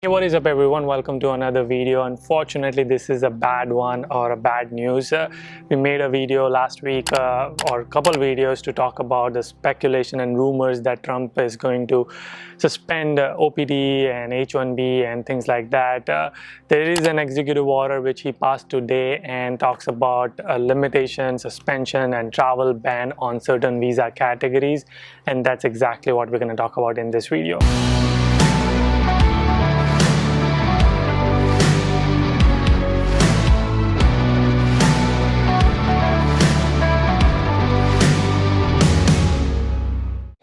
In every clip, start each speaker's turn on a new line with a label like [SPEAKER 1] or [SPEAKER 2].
[SPEAKER 1] Hey, what is up everyone? Welcome to another video. Unfortunately, this is a bad one or a bad news. We made a video last week or a couple videos to talk about the speculation and rumors that Trump is going to suspend OPT and H1-B and things like that. There is an executive order which he passed today and talks about a limitation, suspension and travel ban on certain visa categories, and that's exactly what we're going to talk about in this video.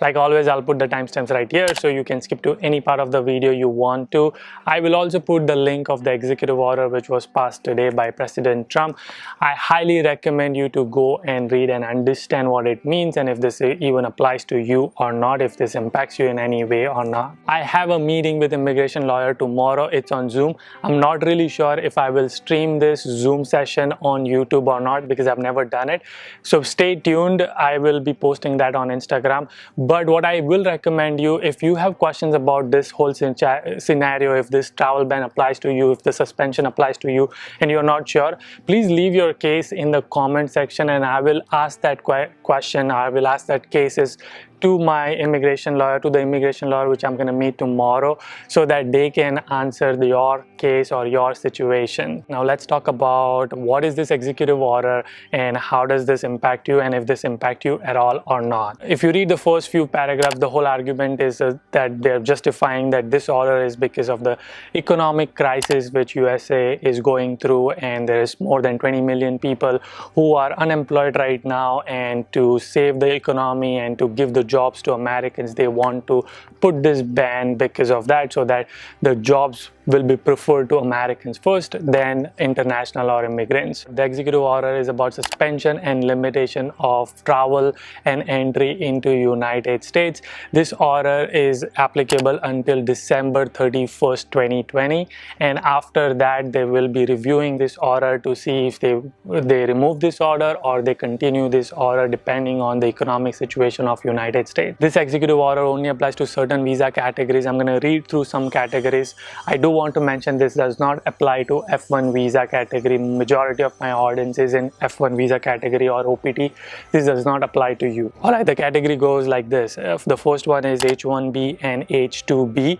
[SPEAKER 1] Like always, I'll put the timestamps right here so you can skip to any part of the video you want to. I will also put the link of the executive order which was passed today by President Trump. I highly recommend you to go and read and understand what it means and if this even applies to you or not, if this impacts you in any way or not. I have a meeting with immigration lawyer tomorrow. It's on Zoom. I'm not really sure if I will stream this Zoom session on YouTube or not because I've never done it. So stay tuned. I will be posting that on Instagram. But what I will recommend you, if you have questions about this whole scenario, if this travel ban applies to you, if the suspension applies to you and you're not sure, please leave your case in the comment section and I will ask that question. I will ask that cases to my immigration lawyer, to the immigration lawyer which I'm going to meet tomorrow, so that they can answer your case or your situation. Now let's talk about what is this executive order and how does this impact you and if this impact you at all or not. If you read the first few paragraphs, the whole argument is that they're justifying that this order is because of the economic crisis which USA is going through, and there is more than 20 million people who are unemployed right now, and to save the economy and to give the jobs to Americans, they want to put this ban because of that, so that the jobs will be preferred to Americans first, then international or immigrants. The executive order is about suspension and limitation of travel and entry into United States. This order is applicable until December 31st, 2020, and after that they will be reviewing this order to see if they remove this order or they continue this order depending on the economic situation of United States. This executive order only applies to certain visa categories. I'm going to read through some categories. I do want to mention this does not apply to F1 visa category. Majority of my audience is in F1 visa category or OPT. This does not apply to you. Alright, the category goes like this. The first one is H1-B and H2-B.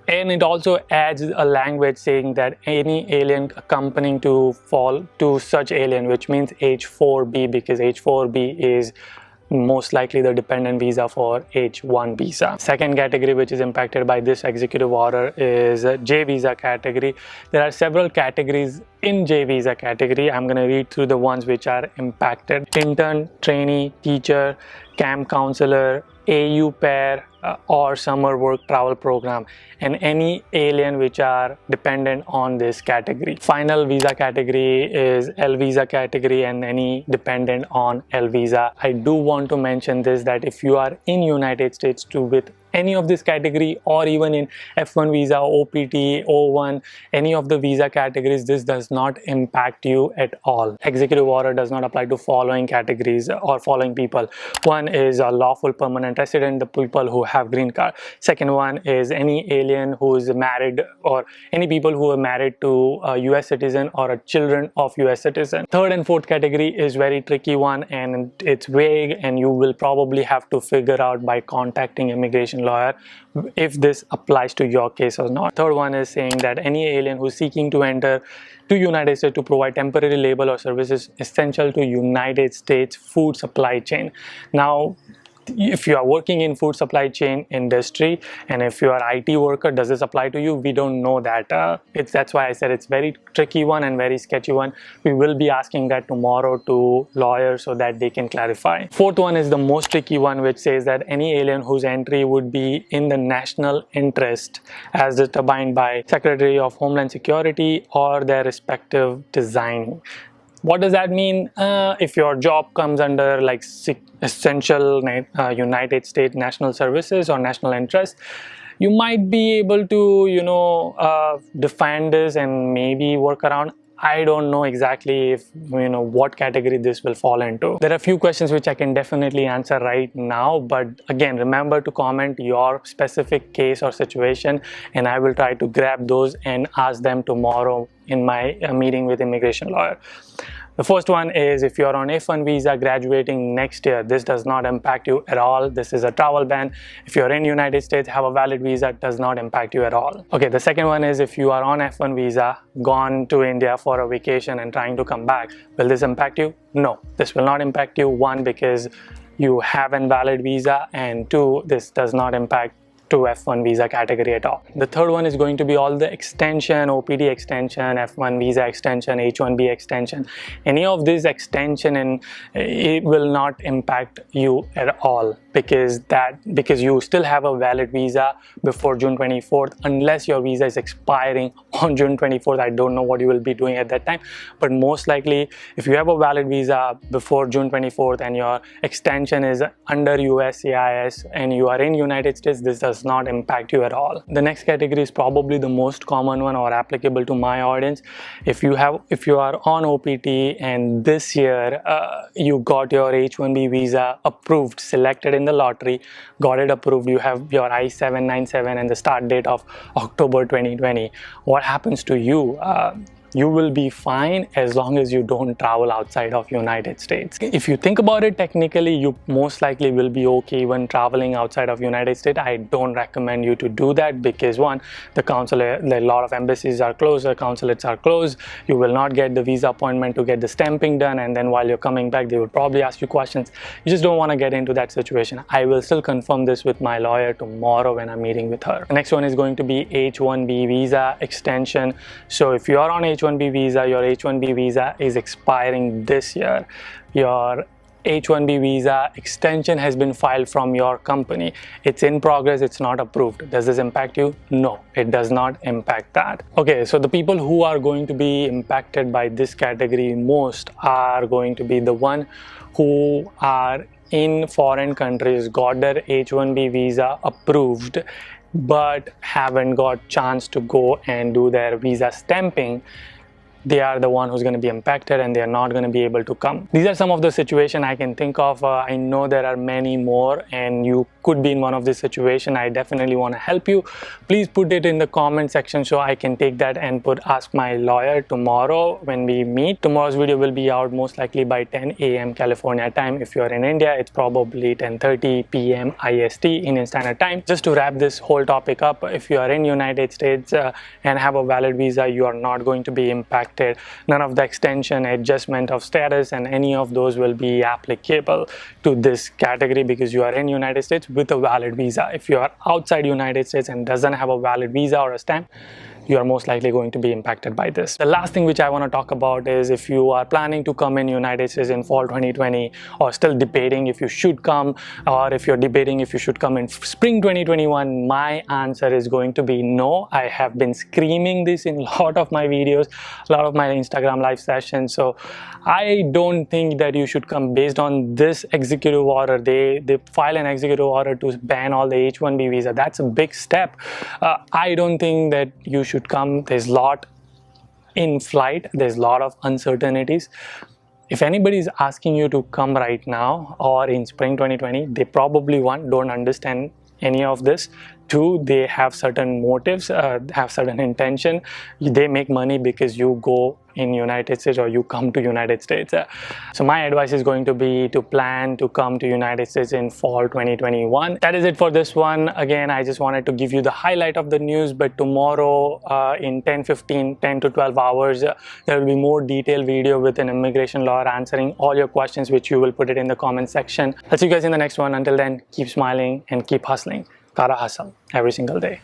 [SPEAKER 1] And it also adds a language saying that any alien accompanying to fall to such alien, which means H4-B, because H4-B is most likely the dependent visa for H1 visa. Second category which is impacted by this executive order is J visa category. There are several categories in J visa category. I'm going to read through the ones which are impacted. Intern, trainee, teacher, camp counselor, AU pair or summer work travel program, and any alien which are dependent on this category. Final visa category is L visa category and any dependent on L visa. I do want to mention this, that if you are in United States with any of this category or even in F1 visa, OPT, O1, any of the visa categories, this does not impact you at all. Executive order does not apply to following categories or following people. One is a lawful permanent resident, the people who have green card. Second one is any alien who is married or any people who are married to a US citizen or children of US citizen. Third and fourth category is very tricky one and it's vague, and you will probably have to figure out by contacting immigration lawyer if this applies to your case or not. Third one is saying that any alien who is seeking to enter to United States to provide temporary labor or services essential to United States food supply chain. Now, if you are working in food supply chain industry and if you are IT worker, does this apply to you? We don't know that. That's why I said it's very tricky one and very sketchy one. We will be asking that tomorrow to lawyers so that they can clarify. Fourth one is the most tricky one, which says that any alien whose entry would be in the national interest as determined by Secretary of Homeland Security or their respective design. What does that mean? If your job comes under like essential United States national services or national interest, you might be able to, define this and maybe work around. I don't know exactly if what category this will fall into. There are a few questions which I can definitely answer right now, but again, remember to comment your specific case or situation, and I will try to grab those and ask them tomorrow in my meeting with immigration lawyer. The first one is, if you're on H1 visa graduating next year, this does not impact you at all. This is a travel ban. If you're in United States, have a valid visa, it does not impact you at all. Okay, the second one is, if you are on H1 visa, gone to India for a vacation and trying to come back, will this impact you? No, this will not impact you. One, because you have a valid visa, and two, this does not impact to F1 visa category at all. The third one is going to be all the extension, OPT extension, F1 visa extension, H1-B extension. Any of these extension, and it will not impact you at all, because you still have a valid visa before June 24th, unless your visa is expiring on June 24th. I don't know what you will be doing at that time, but most likely if you have a valid visa before June 24th and your extension is under USCIS and you are in United States, this does not impact you at all. The next category is probably the most common one or applicable to my audience. If you are on OPT and this year you got your H1-B visa approved, selected in the lottery, got it approved, you have your I-797 and the start date of October 2020, what happens to you? You will be fine as long as you don't travel outside of United States. If you think about it, technically you most likely will be okay when traveling outside of United States. I don't recommend you to do that because one, the consulate, a lot of embassies are closed, the consulates are closed, you will not get the visa appointment to get the stamping done, and then while you're coming back they will probably ask you questions. You just don't want to get into that situation. I will still confirm this with my lawyer tomorrow when I'm meeting with her. The next one is going to be H1-B visa extension. So if you are on H1-B visa, your H1-B visa is expiring this year. Your H1-B visa extension has been filed from your company. It's in progress, it's not approved. Does this impact you? No, it does not impact that. Okay, so the people who are going to be impacted by this category most are going to be the one who are in foreign countries, got their H1-B visa approved, but haven't got chance to go and do their visa stamping. They are the one who's going to be impacted and they are not going to be able to come. These are some of the situations I can think of. I know there are many more and you could be in one of these situations. I definitely want to help you. Please put it in the comment section so I can take that and ask my lawyer tomorrow when we meet. Tomorrow's video will be out most likely by 10 a.m. California time. If you're in India, it's probably 10:30 p.m. IST, Indian Standard Time. Just to wrap this whole topic up, if you are in United States and have a valid visa, you are not going to be impacted. None of the extension, adjustment of status, and any of those will be applicable to this category because you are in United States with a valid visa. If you are outside United States and doesn't have a valid visa or a stamp, you are most likely going to be impacted by this. The last thing which I want to talk about is, if you are planning to come in United States in fall 2020 or still debating if you should come, or if you're debating if you should come in spring 2021, my answer is going to be no. I have been screaming this in a lot of my videos, a lot of my Instagram live sessions. So I don't think that you should come based on this executive order. They file an executive order to ban all the H1-B visa. That's a big step. I don't think that you should come. There's a lot in flight, there's a lot of uncertainties. If anybody is asking you to come right now or in spring 2020, they probably, one, don't understand any of this. Two, they have certain motives, have certain intention. They make money because you go in United States or you come to United States. So my advice is going to be to plan to come to United States in fall 2021. That is it for this one. Again, I just wanted to give you the highlight of the news, but tomorrow in 10 to 12 hours, there will be more detailed video with an immigration lawyer answering all your questions, which you will put it in the comment section. I'll see you guys in the next one. Until then, keep smiling and keep hustling. Gotta hustle every single day.